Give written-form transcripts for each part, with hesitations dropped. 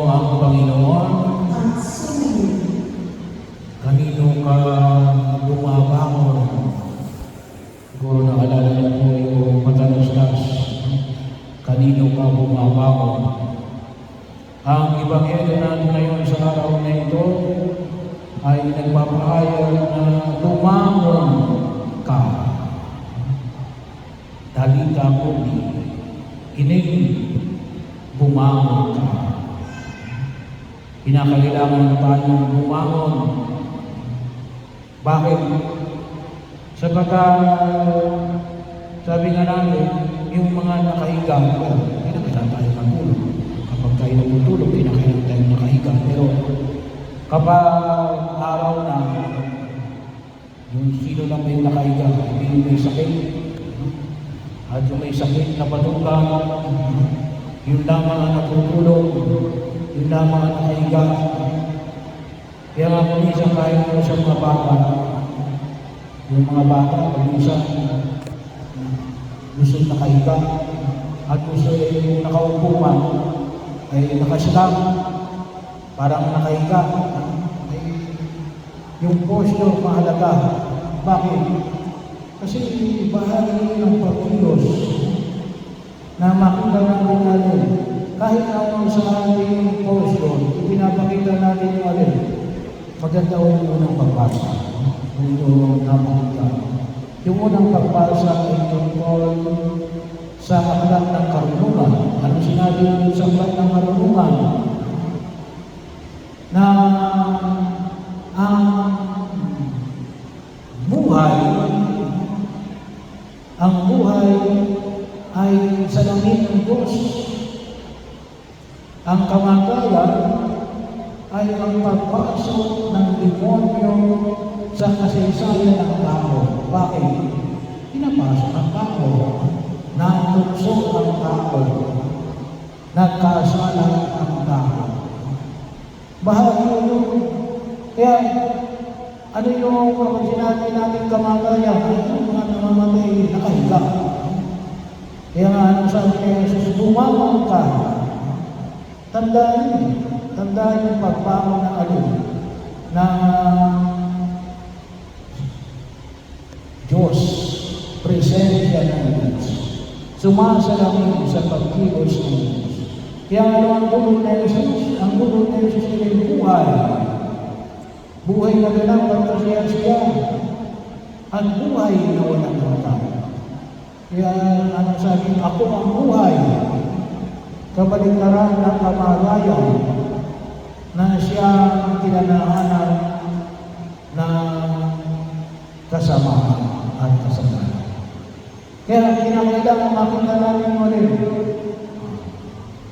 ang Panginoon? Kanino ka bumabangon? Siguro naalala niyo po yung matalastas. Kanino ka bumabangon? Ang Ebanghelyo natin ngayon sa araw na ito ay nagpapahayag na bumangon ka. Dalita ko ining bumangon ka. Kinakailangan tayong bumangon. Bakit? Sapagkat sabi nga namin, yung mga nakahiga, kinakailangan tayo matulog. Kapag tayo natutulog, kinakailangan tayo nakahiga. Pero kapag araw na, yung sino lang may nakahiga, hindi yung may sakit, at yung may sakit na patulang, yun lamang ang natutulog, yun lamang ang nakahiga. Kaya nga kung minsan kahit mo sa mga bata, yung mga bata, kung minsan gusto nakahiga, at gusto yung nakaupo man, ay nakasilang, parang nakahiga. Yung posture mahalaga. Bakit? Kasi bahagi ng pagkilos na makita natin kahit naman sa ating posture, ipinapakita natin yung alin. Maganda yung unang pagbasa. Yung napakita. Yung unang pagbasa ay tungkol sa aklat ng karunungan. Ano sinabi yung sa aklat ng karunungan? Na ang buhay ay salamin ng Diyos. Ang kamatayan ay ang pagpasok ng demonyo sa kasaysayan ng tao. Bakit? Pinapasok ang tao. Natukso ang tao. Nagkasala ang tao. Bahagi yun. Kaya, ano yung kapag sinabi natin kamatayan? Yung mga namamatay nakahiga. Kaya nga, ano sabi kay Jesus, bumangon ka. Tandaan yung pagbangon ng alin na Diyos, presensya ng Diyos. Sumasalamin sa pagkilos ng Diyos. Kaya ano ang tulong na Jesus? Ang tulong na Jesus ay buhay. Buhay na ganang pagkasiya-siya. At buhay na walang hanggan. Kaya ano sabi, ako ang buhay. Kabaliktaran ng kamatayan na siya kinanahanan ng kasamaan at kasamaan. Kaya kinakailangan makita natin ulit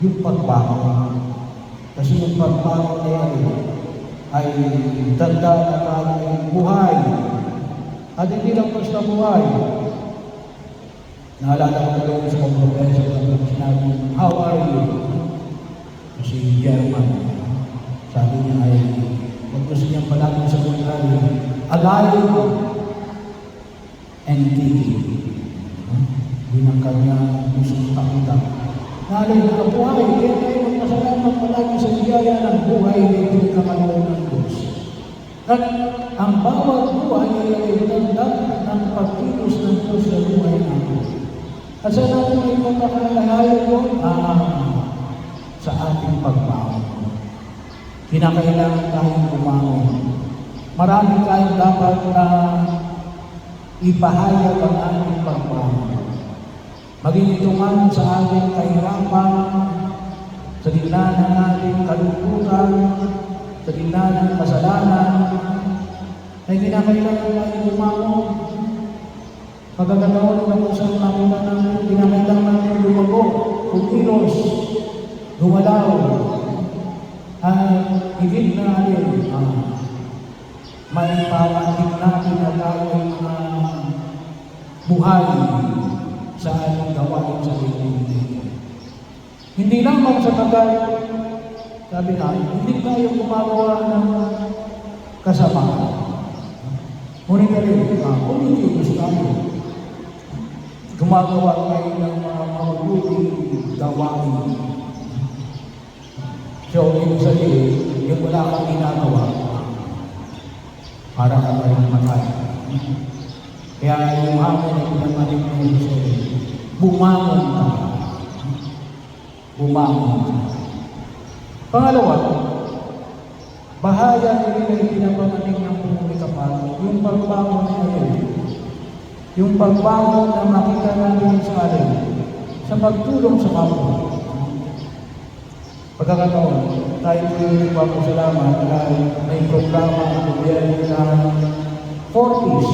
yung pagbangon. Kasi yung pagbangon na yan ay tanda na tayong buhay. At hindi lang basta buhay. Naalala ko talaga sa mga professor na sinabi, how are you? Kasi German. Sabi niya ay, kung gusto niya palagi sa contrary, alive and kicking. Yun ang kanya gusto pakita. Naalala na buhay, kaya tayo magpasalamat palagi sa biyaya ng buhay na pinagkakaroon ng Diyos. At ang bawat buhay ay tanda ng pagkilos ng Diyos sa buhay natin. At sa natin ay magkakalahayan ko, sa ating pagbangon. Kinakailangan tayong bumangon. Marami tayong dapat na ipahayag ang ating pagbangon. Maging ito man sa ating kahirapan, sa gitna ng ating kalungkutan, sa gitna ng kasalanan, ay kinakailangan tayong bumangon. Pagkakataon na kung saan nakita namin, kinakailangan natin lumago, kumilos, gumalaw, at higit na natin, maipawatig natin na tayo ay mga buhay sa ating gawain sa buhay. Hindi lamang sa tagal, sabi na, hindi tayo gumagawa ng kasamaan. Ngunit na rin, kumilos tayo. Gumagawa tayo ng mga mabuting gawain. So, ibig sabihin, yung wala kang ginagawa, para ka pa rin matay. Kaya yung amin ay pinamanig ng Jose, bumangon ka. Bumangon ka. Pangalawa, bahaya rin ay pinapamanig ng Pumuli Kapal, yung pagbangon na yun. Yung pagbangon na makita natin sa alin, sa pagtulong sa kapwa. Pagkakataon, tayo po yung nagpapasalamat dahil may programa ang gobyerno ng 40s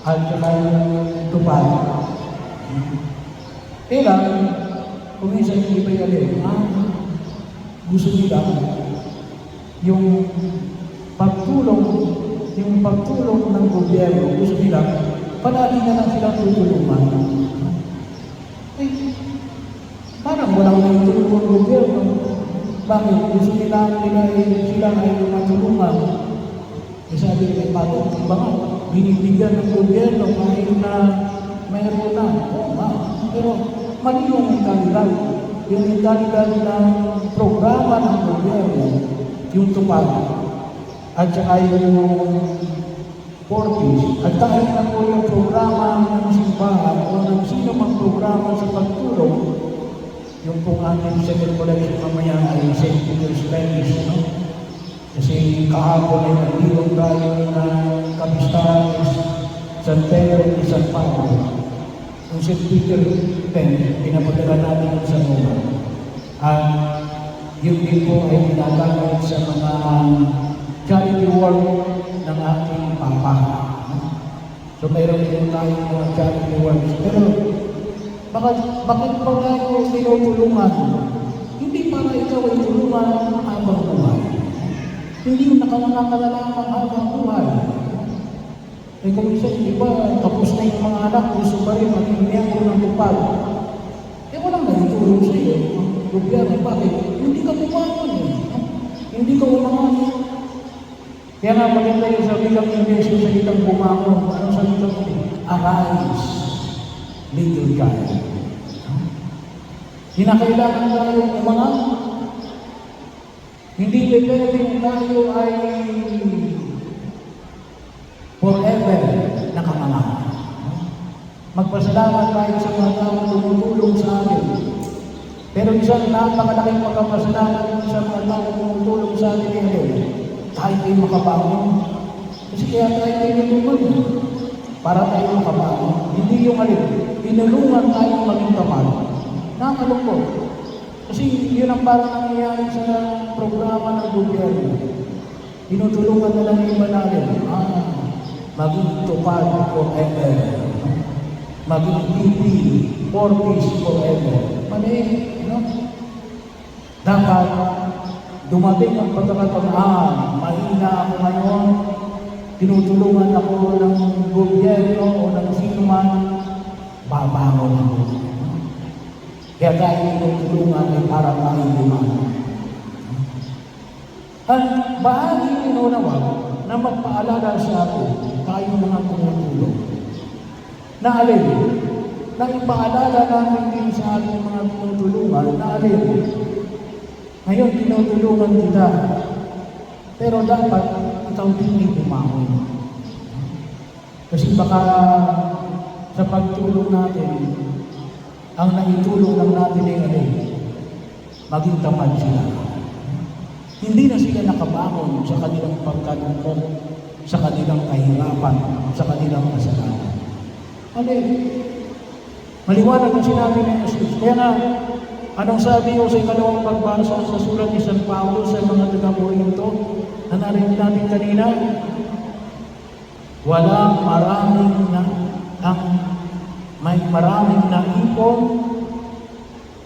at saka yung tupad. Kaya, kung minsan yung iba'y alin, gusto nila yung pagtulong ng gobyerno, gusto nila, palagi na lang silang tutulungan. Parang walang naitulong ng gobyerno. Bakit? Gusto nila sila ay matulungan. Sabi nila, pato, binibigyan ng gobyerno kahit na mayroon na. Pero mali yung mentalidad. Yung mentalidad ng programa ng gobyerno, yung tupad, at saka yung 40s, at kahit na po yung programa ng simbahan o ng sino mang programa sa pagtulong, yung pong ating second collection mamaya ay St. Peter's Parish, no? Kasi kahapon ay nagdiwag tayo ng kapistahan San Pedro y San Pablo. Yung St. Peter Pen, pinapadala natin sa Roma. At yun din po ay pinagamit sa mga charity work ng ating Papa. So mayroon din tayong mga charity works. Pero bakit pa tayo tinutulungan? Hindi para ikaw ay tulungan habang buhay. Hindi yung nakakalamang habang buhay. Eh kung isa, iba, tapos na yung mga anak, gusto pa rin maging miyembro ng tupad. Eh walang naitulong sa iyo. Gobyerno, bakit? Hindi ka bumangon eh. Hindi ka umangon. Kaya nga maganda yung sabi ng English yung salitang bumangon. Anong salitang ito? Arise, little child. Hinakailangan tayo umangon. Hindi pwedeng tayo ay forever nakamangan. Magpasalamat tayo sa mga taong tumutulong sa atin. Pero isang napakalaking magpapasalamat sa mga taong tumutulong sa atin ngayon, tayo ay makabangon. Kasi kaya tayo ay natulungan para tayo makabangon. Hindi yung tinulungan tayo maging tapat. Nakakalungkot. Kasi yun ang parang nangyayari sa programa ng gobyerno. Tinutulungan na lang yung iba natin. Maging tupad forever. Maging PP, 40s forever. Mali, no? Dapat dumating ang pagkakataon, mahina ako ngayon, tinutulungan ako ng gobyerno o ng sino man, babangon ako. Kaya tayo tinutulungan ay para tayo lumayan. At bahagi inunawa na magpaalala sa atin, tayo mga tumutulong. Na alin, na ipaalala namin din sa ating mga tumutulungan, na alin, ngayon tinutulungan kita, pero dapat ikaw din ay bumangon. Kasi baka sa pagtulong natin, ang naitulong lang natin ay alin, maging tamad sila. Hindi na sila nakabangon sa kanilang pagkalungkot, sa kanilang kahirapan, sa kanilang kasalanan. Maliwanag ang sinabi ni Jesus. Kaya nga, anong sabi ko sa ikalawang pagbasa sa sulat ni San Pablo sa mga taga-Korinto na narinig natin kanina? May maraming na ipon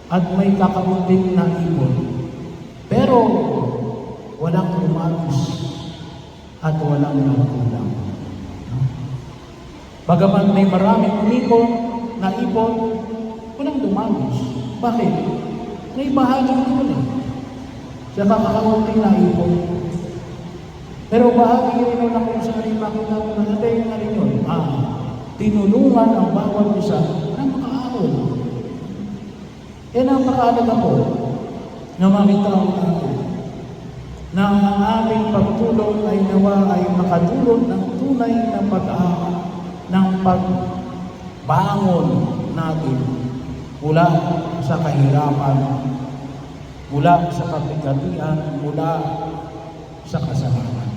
at may kakaunting na ipon. Pero walang lumagos at walang nagkulang. Bagaman may maraming umipon, naipon, walang lumagos. Bakit? May bahagi ito na. Sa kakaunting naipon. Pero bahagi rin na kung saan ay makita ko na natin na rin yun. Tinulungan ang bawat isa na makaahon. Napakahalaga po. na makita natin na ang aming pagtulong ay nawa ay makadulot ng tunay na ng pagbangon natin mula sa kahirapan, mula sa kapigatian, mula sa kasalanan.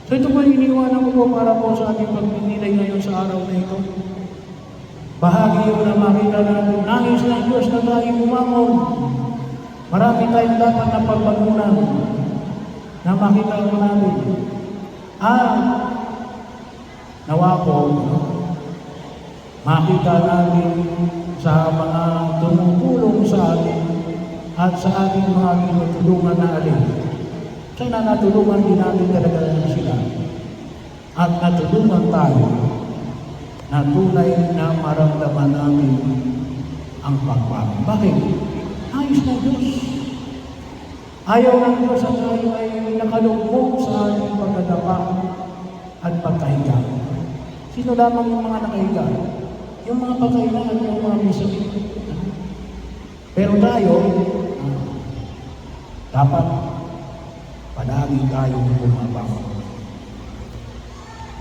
So ito po iniwanan ko po para po sa ating pagpinilay ngayon sa araw na ito. Bahagi yun na makita natin, nangis ng Diyos na tayo bumangon. Marami tayong dapat na pagbagunan na makita ko natin. Nawa po, makita natin sa mga tumutulong sa atin at sa ating mga tinutulungan na alin. Sana natulungan din natin talaga sila at natulungan tayo na tunay na maramdaman namin ang pagbago. Bakit? Ayos na Diyos. Ayaw ng Diyos ang tayo ay nakalugmok sa ating pagdadapa at pagkahiga. Sino lamang yung mga nakahiga? Yung mga patay na at yung mga misakit. Pero tayo, dapat palagi tayong bumabangon.